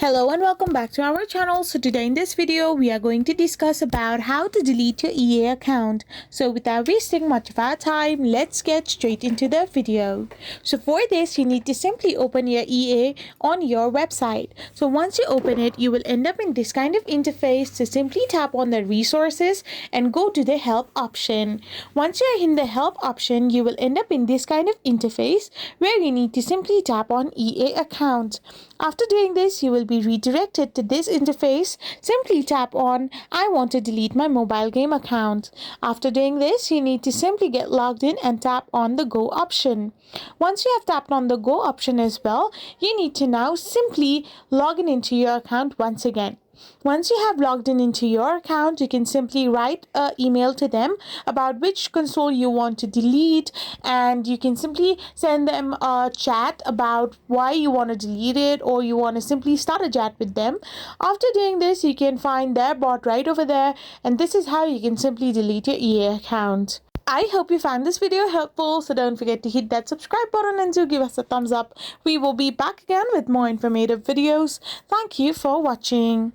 Hello and welcome back to our channel. So today in this video we are going to discuss about how to delete your EA account. So without wasting much of our time, let's get straight into the video. So for this you need to simply open your EA on your website. So once you open it, you will end up in this kind of interface. So simply tap on the resources and go to the help option. Once you are in the help option, you will end up in this kind of interface where you need to simply tap on EA account. After doing this, you will be redirected to this interface. Simply tap on I want to delete my mobile game account. After doing this, you need to simply get logged in and tap on the go option. Once you have tapped on the go option as well, you need to now simply log in into your account once again. Once you have logged in into your account, you can simply write an email to them about which console you want to delete, and you can simply send them a chat about why you want to delete it, or you want to simply start a chat with them. After doing this, you can find their bot right over there, and this is how you can simply delete your EA account. I hope you found this video helpful, so don't forget to hit that subscribe button and do give us a thumbs up. We will be back again with more informative videos. Thank you for watching.